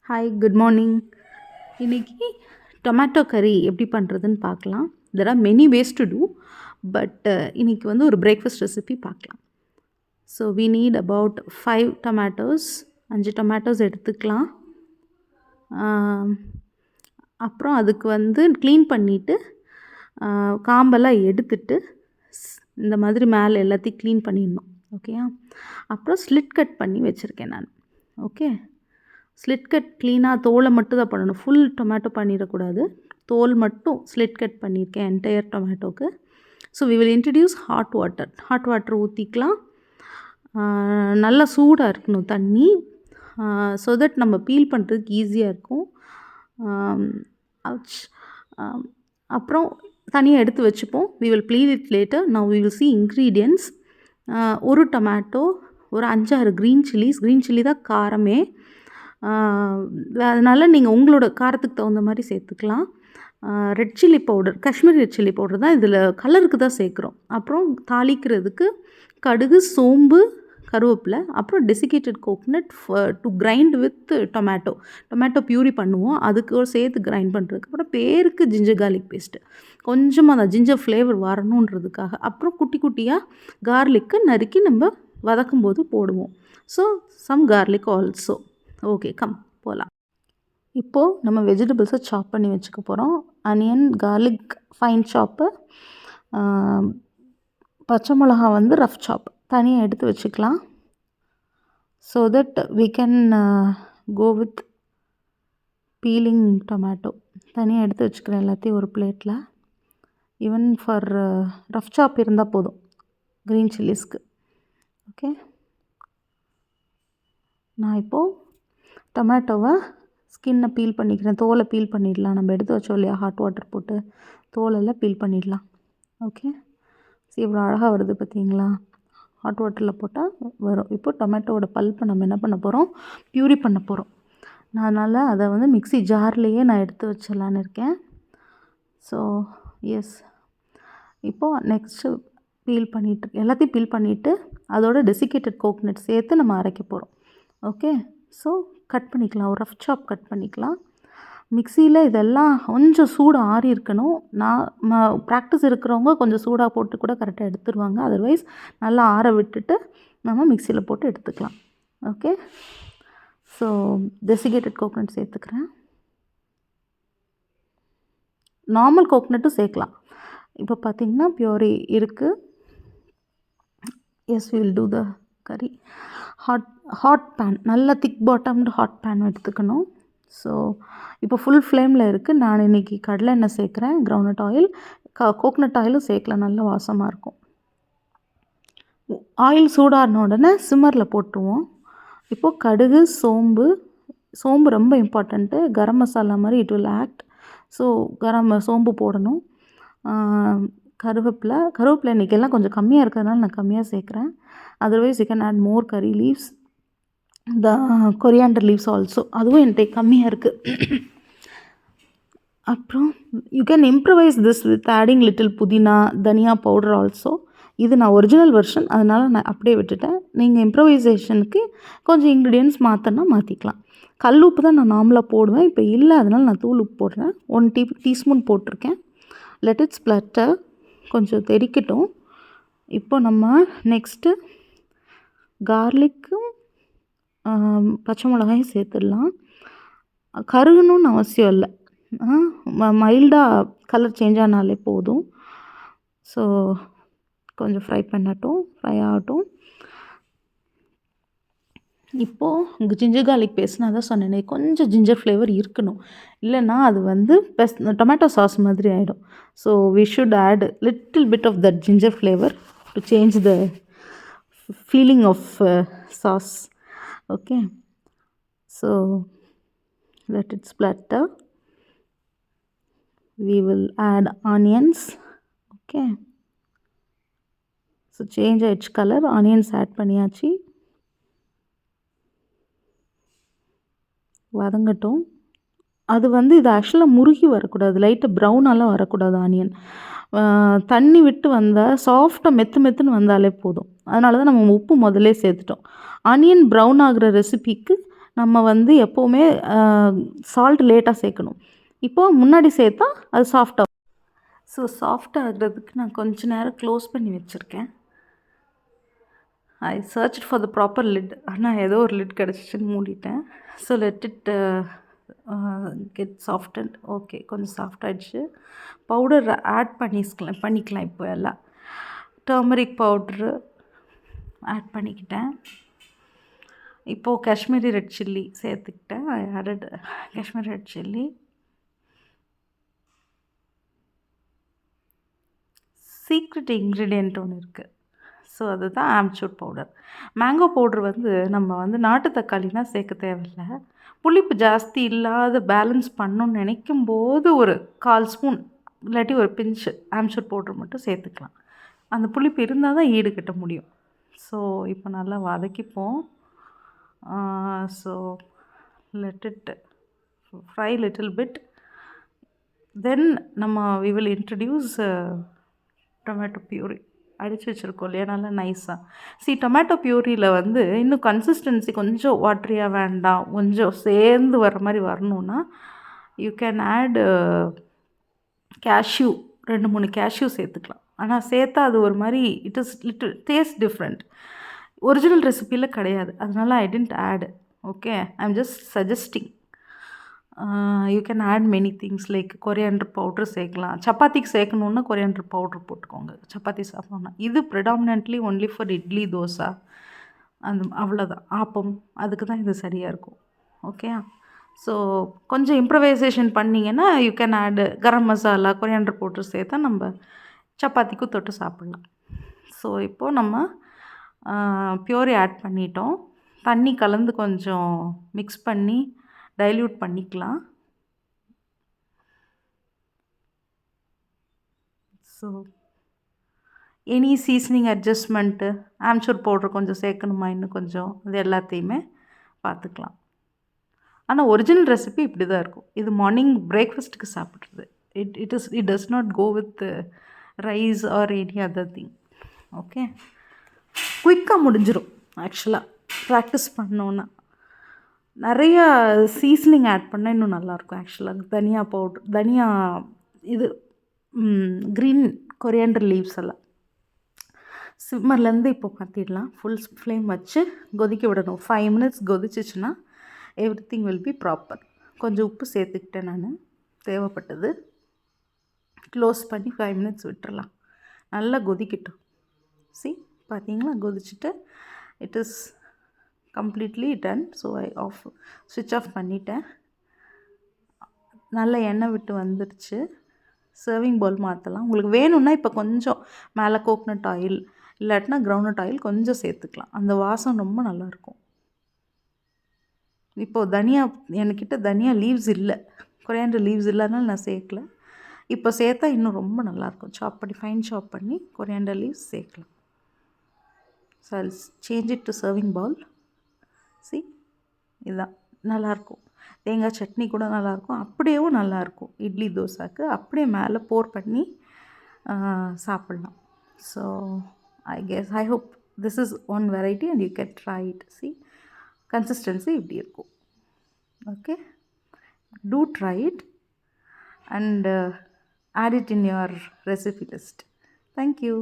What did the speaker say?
Hi, good morning. இன்னைக்கு tomato கறி எப்படி பண்ணுறதுன்னு பார்க்கலாம். There are many ways to do, but இன்னைக்கு வந்து ஒரு பிரேக்ஃபாஸ்ட் ரெசிபி பார்க்கலாம். So we need about 5 tomatoes, 5 tomatoes எடுத்துக்கலாம். அப்புறம் அதுக்கு வந்து க்ளீன் பண்ணிவிட்டு காம்பெல்லாம் எடுத்துட்டு இந்த மாதிரி மேலே எல்லாத்தையும் க்ளீன் பண்ணிடணும். ஓகேயா? அப்புறம் ஸ்லிட் கட் பண்ணி வச்சுருக்கேன் நான். ஓகே, ஸ்லிட் கட் க்ளீனாக தோலை மட்டும் தான் பண்ணணும், ஃபுல் டொமேட்டோ பண்ணிடக்கூடாது. தோல் மட்டும் ஸ்லிட் கட் பண்ணியிருக்கேன் என்டையர் டொமேட்டோக்கு. So we will introduce hot water ஊற்றிக்கலாம். நல்லா சூடாக இருக்கணும் தண்ணி, ஸோ தட் நம்ம பீல் பண்ணுறதுக்கு ஈஸியாக இருக்கும். அப்புறம் தனியாக எடுத்து வச்சுப்போம். We will bleed it later. Now we will see ingredients. ஒரு டொமேட்டோ, ஒரு 5-6 க்ரீன் சில்லி தான் காரமே. அதனால் நீங்கள் உங்களோட காரத்துக்கு தகுந்த மாதிரி சேர்த்துக்கலாம். Red chilli powder, Kashmiri red chilli powder தான் இதில் கலருக்கு தான் சேர்க்குறோம். அப்புறம் தாளிக்கிறதுக்கு கடுகு, சோம்பு, கருவேப்பிலை, அப்புறம் desiccated coconut to grind with tomato பியூரி பண்ணுவோம், அதுக்கு சேர்த்து கிரைண்ட் பண்ணுறதுக்கு. அப்புறம் பேருக்கு ஜிஞ்சர் கார்லிக் பேஸ்ட்டு, கொஞ்சமாக அந்த ஜிஞ்சர் ஃப்ளேவர் வரணுன்றதுக்காக. அப்புறம் குட்டி குட்டியாக கார்லிக்கு நறுக்கி நம்ம வதக்கும் போது போடுவோம். So some garlic also. Okay, come போகலாம். இப்போது நம்ம வெஜிடபிள்ஸை சாப் பண்ணி வச்சுக்க போகிறோம். அனியன், கார்லிக் ஃபைன் சாப்பு, பச்சை மிளகா வந்து ரஃப் சாப் தனியாக எடுத்து வச்சுக்கலாம். So that we can go with peeling tomato. தனியாக எடுத்து வச்சுக்கிறேன் எல்லாத்தையும் ஒரு பிளேட்டில். ஈவன் ஃபார் ரஃப் சாப் இருந்தால் போதும் க்ரீன் சில்லிஸ்க்கு. ஓகே, நான் இப்போது டொமேட்டோவை ஸ்கின்னை பீல் பண்ணிக்கிறேன். தோலை பீல் பண்ணிடலாம். நம்ம எடுத்து வச்சோம் இல்லையா, ஹாட் வாட்டர் போட்டு தோலெல்லாம் பீல் பண்ணிடலாம். ஓகே, இவ்வளோ அழகாக வருது பார்த்தீங்களா, ஹாட் வாட்டரில் போட்டால் வரும். இப்போ டொமேட்டோவோட பல்ப்பை நம்ம என்ன பண்ண போகிறோம், பியூரி பண்ண போகிறோம். நான் அதனால் அதை வந்து மிக்ஸி ஜார்லேயே நான் எடுத்து வச்சிடலான்னு இருக்கேன். ஸோ எஸ், இப்போது நெக்ஸ்ட்டு எல்லாத்தையும் பீல் பண்ணிவிட்டு அதோட டெசிகேட்டட் கோகனட் சேர்த்து நம்ம அரைக்க போகிறோம். ஓகே, ஸோ கட் பண்ணிக்கலாம், ஒரு ரஃப் சாப் கட் பண்ணிக்கலாம். மிக்சியில் இதெல்லாம் கொஞ்சம் சூடு ஆறி இருக்கணும். ப்ராக்டிஸ் இருக்கிறவங்க கொஞ்சம் சூடாக போட்டு கூட கரெக்டாக எடுத்துருவாங்க. அதர்வைஸ் நல்லா ஆற விட்டுட்டு நம்ம மிக்சியில் போட்டு எடுத்துக்கலாம். ஓகே, ஸோ டெசிகேட்டட் கோகனட் சேர்த்துக்கிறேன். நார்மல் கோகனட்டும் சேர்க்கலாம். இப்போ பார்த்திங்கன்னா பியூரி இருக்குது. எஸ், வி வில் டூ த கறி. ஹாட் பேன், நல்ல திக் பாட்டம்டு ஹாட் பேன் எடுத்துக்கணும். ஸோ இப்போ ஃபுல் ஃப்ளேமில் இருக்குது. நான் இன்றைக்கி கடலை எண்ணெய் சேர்க்குறேன், கிரவுண்ட்நட் ஆயில், கோகனட் ஆயிலும் சேர்க்கலாம், நல்ல வாசமாக இருக்கும். ஆயில் சூடான உடனே சிம்மரில் போட்டுருவோம். இப்போது கடுகு, சோம்பு ரொம்ப இம்பார்ட்டண்ட்டு. கரம் மசாலா மாதிரி இட் வில் ஆக்ட். ஸோ சோம்பு போடணும். கருவேப்பிலை இன்றைக்கெல்லாம் கொஞ்சம் கம்மியாக இருக்கிறதுனால நான் கம்மியாக சேர்க்குறேன். Otherwise you can add more curry leaves, the coriander leaves also, அதுவும் என்கிட்ட கம்மியாக இருக்குது. அப்புறம் you can improvise this with adding little pudina, dhaniya powder also. இது நான் ஒரிஜினல் வெர்ஷன், அதனால் நான் அப்படியே விட்டுட்டேன். நீங்கள் இம்ப்ரவைசேஷனுக்கு கொஞ்சம் இன்க்ரீடியன்ட்ஸ் மாற்றிக்கலாம். கல் உப்பு தான் நான் நார்மலாக போடுவேன், இப்போ இல்லை, அதனால் நான் தூள் உப்பு போடுறேன். 1 டீஸ்பூன் போட்டிருக்கேன். லெட் இட் ஸ்ப்ளட்டர், கொஞ்சம் தெறிக்கட்டும். இப்போ நம்ம நெக்ஸ்ட்டு கார்லிக்கும் பச்சை மிளகாயும் சேர்த்துடலாம். கருகணும்னு அவசியம் இல்லை, மைல்டாக கலர் சேஞ்ச் ஆனாலே போதும். ஸோ கொஞ்சம் ஃப்ரை ஆகட்டும். இப்போது ஜிஞ்சர் கார்லிக் பேஸ்ட் நான் தான் சொன்னேனே, கொஞ்சம் ஜிஞ்சர் ஃப்ளேவர் இருக்கணும், இல்லைன்னா அது வந்து டொமேட்டோ சாஸ் மாதிரி ஆகிடும். So we should add little bit of that ginger flavour to change the feeling of sauce. Okay, so let it splatter. We will add onions. Okay, so change its color, onions add பண்ணியாச்சு. வதங்கட்டும். அது வந்து இது ஆக்சுவலாக முருகி வரக்கூடாது, லைட்டாக ப்ரௌனாலாம் வரக்கூடாது. Onion தண்ணி விட்டு வந்தால் சாஃப்டாக மெத்துன்னு வந்தாலே போதும். அதனால தான் நம்ம உப்பு முதல்ல சேர்த்துட்டோம். ஆனியன் ப்ரௌன் ஆகிற ரெசிபிக்கு நம்ம வந்து எப்போவுமே சால்ட் லேட்டாக சேர்க்கணும். இப்போது முன்னாடி சேர்த்தா அது சாஃப்டாகும். ஸோ சாஃப்ட் ஆகுறதுக்கு நான் கொஞ்ச நேரம் க்ளோஸ் பண்ணி வச்சுருக்கேன். I search for the proper lid. ஆனால் ஏதோ ஒரு லிட் கிடச்சிச்சின்னு மூடிட்டேன். So let it get softened. Okay, கொஞ்சம் சாஃப்ட் ஆகிடுச்சு. பவுடர் ஆட் பண்ணிக்கலாம். இப்போ எல்லாம் டர்மரிக் பவுட்ரு ஆட் பண்ணிக்கிட்டேன். இப்போது காஷ்மீரி ரெட் சில்லி சேர்த்துக்கிட்டேன். I added Kashmiri red chilli. Secret ingredient ஒன்று இருக்குது. ஸோ அதுதான் ஆம்ச்சூர் பவுடர். மேங்கோ பவுட்ரு வந்து நம்ம வந்து நாட்டு தக்காளினா சேர்க்க தேவையில்லை. புளிப்பு ஜாஸ்தி இல்லாத பேலன்ஸ் பண்ணணுன்னு நினைக்கும்போது ஒரு 1/4 ஸ்பூன் இல்லாட்டி ஒரு பிஞ்சு ஆம்ச்சூர் பவுட்ரு மட்டும் சேர்த்துக்கலாம். அந்த புளிப்பு இருந்தால் தான் ஈடுகட்ட முடியும். ஸோ இப்போ நல்லா வதக்கிப்போம். So let it fry little bit. Then நம்ம we will introduce tomato puree. அடித்து வச்சுருக்கோம் இல்லையா, நல்லா நைஸாக. டொமேட்டோ பியூரியில் வந்து இன்னும் கன்சிஸ்டன்சி கொஞ்சம் வாட்ரியாக வேண்டாம், கொஞ்சம் சேர்ந்து வர மாதிரி வரணுன்னா you can add cashew. 2-3 cashew சேர்த்துக்கலாம். ஆனால் சேர்த்தா அது ஒரு மாதிரி it is little taste different. Original ரெசிப்பியில் கிடையாது. அதனால I didn't add. Okay, I am just suggesting. You can add many things like coriander powder சேர்க்கலாம். சப்பாத்திக்கு சேர்க்கணுன்னா கொரியாண்டர் பவுட்ரு போட்டுக்கோங்க, சப்பாத்தி சாப்பிட்ணுன்னா. இது predominantly only for idli, dosa, அவ்வளோதான். ஆப்பம், அதுக்கு தான் இது சரியாக இருக்கும். ஓகே, ஸோ கொஞ்சம் இம்ப்ரவைசேஷன் பண்ணிங்கன்னா you can add garam masala, coriander powder சேர்த்தா நம்ம சப்பாத்திக்கும் தொட்டு சாப்பிட்லாம். ஸோ இப்போது நம்ம பியூரி ஆட் பண்ணிட்டோம். தண்ணி கலந்து கொஞ்சம் மிக்ஸ் பண்ணி டைல்யூட் பண்ணிக்கலாம். So any seasoning adjustment, amchur powder கொஞ்சம் சேர்க்கணுமா இன்னும் கொஞ்சம், இது எல்லாத்தையுமே பார்த்துக்கலாம். ஆனால் ஒரிஜினல் ரெசிபி இப்படி தான் இருக்கும். இது மார்னிங் பிரேக்ஃபாஸ்ட்டுக்கு சாப்பிட்றது. It does not go with rice or any other thing. Okay, குயிக்காக முடிஞ்சிடும் ஆக்சுவலாக ப்ராக்டிஸ் பண்ணோன்னா. நிறைய சீசனிங் ஆட் பண்ணால் இன்னும் நல்லாயிருக்கும் ஆக்சுவலாக. தனியா பவுட்ரு, தனியா இது க்ரீன் கொரியாண்டர் லீவ்ஸ் எல்லாம். சிம்மர்லேருந்து இப்போ மாற்றிடலாம். ஃபுல் ஃப்ளேம் வச்சு கொதிக்க விடணும். 5 minutes கொதிச்சிச்சுன்னா everything will be proper. கொஞ்சம் உப்பு சேர்த்துக்கிட்டேன் நான், தேவைப்பட்டது. க்ளோஸ் பண்ணி 5 minutes விட்டுறலாம். நல்லா கொதிக்கட்டும். பார்த்தீங்களா, கொதிச்சுட்டு it is completely done. So I ஸ்விட்ச் ஆஃப் பண்ணிட்டேன். நல்ல எண்ணெய் விட்டு வந்துடுச்சு. சர்விங் பவுல் மாற்றலாம். உங்களுக்கு வேணும்னா இப்போ கொஞ்சம் மேலே கோக்னட் ஆயில் இல்லாட்டினா கிரவுண்ட்நட் ஆயில் கொஞ்சம் சேர்த்துக்கலாம். அந்த வாசம் ரொம்ப நல்லாயிருக்கும். இப்போது தனியா, என்கிட்ட தனியா லீவ்ஸ் இல்லை, கொரியாண்டர் லீவ்ஸ் இல்லைனாலும் நான் சேர்க்கல. இப்போ சேர்த்தா இன்னும் ரொம்ப நல்லாயிருக்கும். ஃபைன் சாப் பண்ணி கொரியாண்டர் லீவ்ஸ் சேர்க்கலாம். So I change it to serving Pavul. இதுதான் நல்லாயிருக்கும். தேங்காய் சட்னி கூட நல்லாயிருக்கும், அப்படியேவும் நல்லாயிருக்கும். இட்லி தோசைக்கு அப்படியே மேலே போர் பண்ணி சாப்பிட்லாம். So I hope this is one variety and you can try it. Consistency இப்படி இருக்கும். Okay, do try it and add it in your recipe list. Thank you.